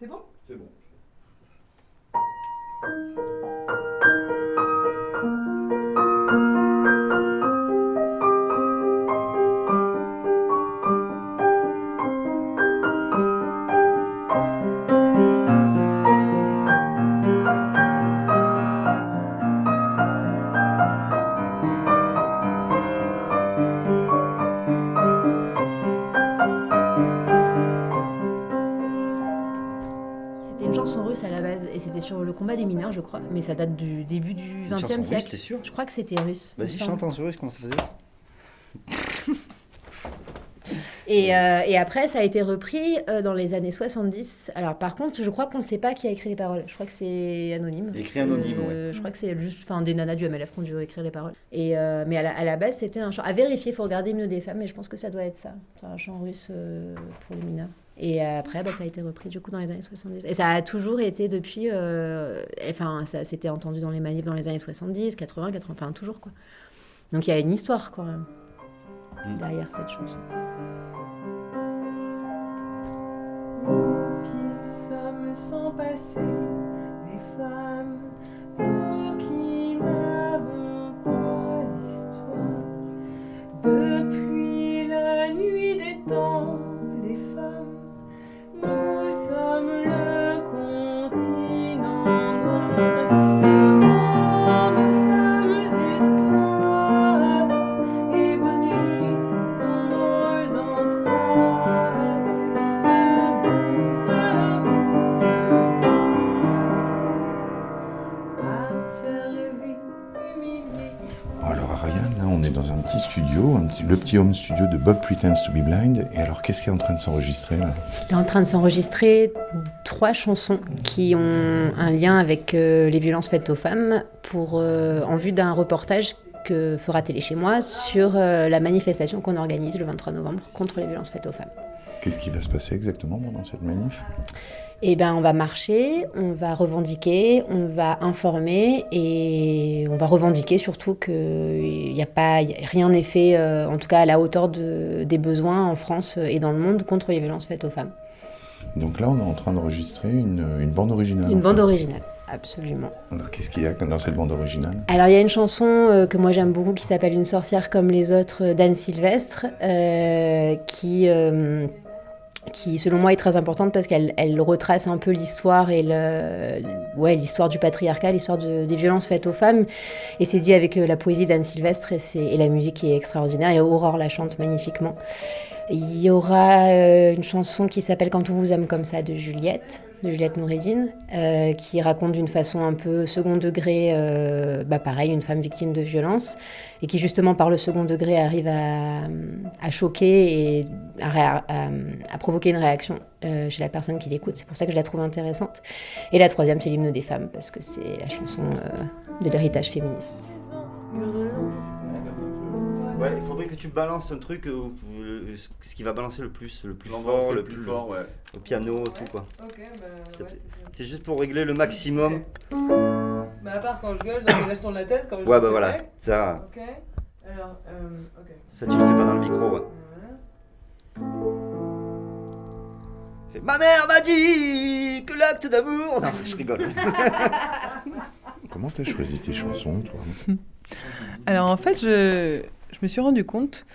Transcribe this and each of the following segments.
C'est bon ? C'est bon. C'était une chanson russe à la base, et c'était sur le combat des mineurs, je crois. Mais ça date du début du Une chanson XXe russe, siècle. t'es sûr ? Je crois que c'était russe. il me Vas-y, semble. chante en russe, comment ça faisait ? Et après, ça a été repris dans les années 70. Alors, par contre, je crois qu'on ne sait pas qui a écrit les paroles. Je crois que c'est anonyme. Écrit anonyme, ouais. Je crois que c'est juste des nanas du MLF qui ont dû écrire les paroles. Mais à la base, c'était un chant. À vérifier, il faut regarder Hymne des femmes, mais je pense que ça doit être ça. C'est un chant russe pour les mineurs. Et après, ça a été repris du coup dans les années 70. Et ça a toujours été depuis. Ça s'était entendu dans les manifs dans les années 70, 80, enfin toujours quoi. Donc il y a une histoire quand même derrière cette chanson. Nous qui sommes sans passé, les femmes, nous qui n'avons pas d'histoire. Depuis la nuit des temps, les femmes, nous sommes le continent noir. Le vent de femmes esclaves et brisons nos entrailles. Bon, alors Ariane, là on est dans un petit studio, le petit home studio de Bob Pretends to be Blind. Et alors qu'est-ce qui est en train de s'enregistrer là ? Il est en train de s'enregistrer 3 chansons qui ont un lien avec les violences faites aux femmes en vue d'un reportage que fera Télé Chez Moi sur la manifestation qu'on organise le 23 novembre contre les violences faites aux femmes. Qu'est-ce qui va se passer exactement dans cette manif ? Eh bien, on va marcher, on va revendiquer, on va informer et on va revendiquer surtout que rien n'est fait, en tout cas à la hauteur des besoins en France et dans le monde contre les violences faites aux femmes. Donc là on est en train d'enregistrer une bande originale. Une bande originale, absolument. Alors qu'est-ce qu'il y a dans cette bande originale ? Alors il y a une chanson que moi j'aime beaucoup qui s'appelle Une sorcière comme les autres d'Anne Sylvestre qui selon moi est très importante parce qu'elle retrace un peu l'histoire et l'histoire du patriarcat, l'histoire des violences faites aux femmes. Et c'est dit avec la poésie d'Anne Sylvestre et la musique qui est extraordinaire. Et Aurore la chante magnifiquement. Il y aura une chanson qui s'appelle Quand on vous aime comme ça de Juliette Noureddine, qui raconte d'une façon un peu second degré, pareil, une femme victime de violence, et qui justement par le second degré arrive à choquer et à provoquer une réaction chez la personne qui l'écoute. C'est pour ça que je la trouve intéressante. Et la troisième, c'est l'Hymne des femmes, parce que c'est la chanson de l'héritage féministe. Ouais, il faudrait que tu balances un truc, ce qui va balancer le plus L'endroit fort, c'est le plus fort, ouais. au piano, tout quoi. Ok, S'il te plaît. C'est juste pour régler le maximum. Mais à part quand je gueule, dans les gestions de la tête, quand je Ouais, fais voilà, mec. ça, Ok. Alors, ok. ça tu le fais pas dans le micro, ouais. Fais, ma mère m'a dit que l'acte d'amour... Non, je rigole. Comment t'as choisi tes chansons, toi ? Alors en fait, je me suis rendu compte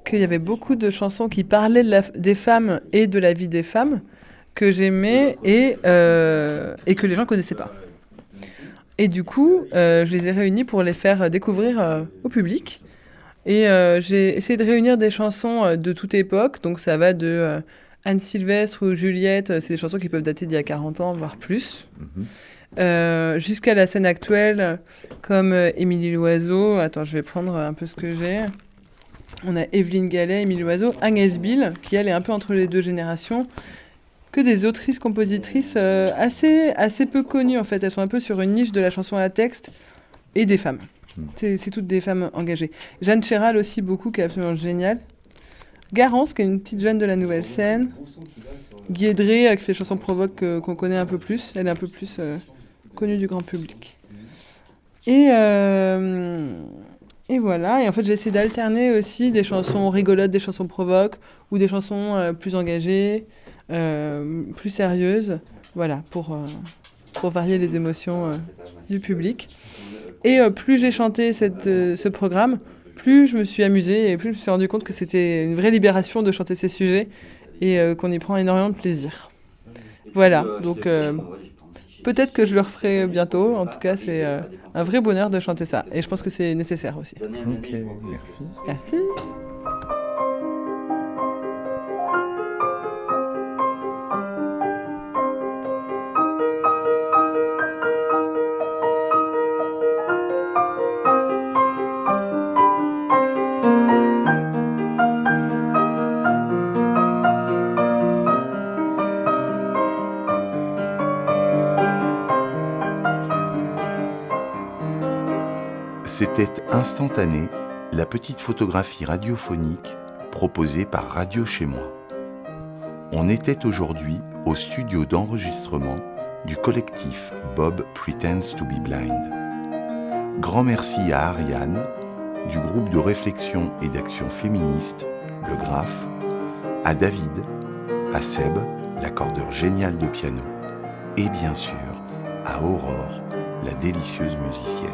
qu'il y avait beaucoup de chansons qui parlaient des femmes et de la vie des femmes que j'aimais et que les gens connaissaient pas. Et du coup, je les ai réunies pour les faire découvrir au public. Et j'ai essayé de réunir des chansons de toute époque. Donc ça va de Anne Sylvestre ou Juliette. C'est des chansons qui peuvent dater d'il y a 40 ans, voire plus. Jusqu'à la scène actuelle, comme Émilie Loiseau. Attends, je vais prendre un peu ce que j'ai. On a Evelyne Gallet, Émilie Loiseau, Agnès Bill, qui elle est un peu entre les deux générations. Que des autrices-compositrices assez peu connues en fait. Elles sont un peu sur une niche de la chanson à texte et des femmes. C'est toutes des femmes engagées. Jeanne Chéral aussi beaucoup, qui est absolument géniale. Garance, qui est une petite jeune de la nouvelle scène. Guédré, qui fait des chansons provoques qu'on connaît un peu plus. Elle est un peu plus connue du grand public. Et voilà. Et en fait, j'ai essayé d'alterner aussi des chansons rigolotes, des chansons provoques, ou des chansons plus engagées. plus sérieuses, voilà, pour varier les émotions du public. Et plus j'ai chanté ce programme, plus je me suis amusée et plus je me suis rendu compte que c'était une vraie libération de chanter ces sujets et qu'on y prend énormément de plaisir. Voilà, donc peut-être que je le referai bientôt. En tout cas, c'est un vrai bonheur de chanter ça. Et je pense que c'est nécessaire aussi. Ok, merci. Merci. C'était Instantané, la petite photographie radiophonique proposée par Radio Chez Moi. On était aujourd'hui au studio d'enregistrement du collectif Bob Pretends to be Blind. Grand merci à Ariane, du groupe de réflexion et d'action féministe, le GRAPH, à David, à Seb, l'accordeur génial de piano, et bien sûr à Aurore, la délicieuse musicienne.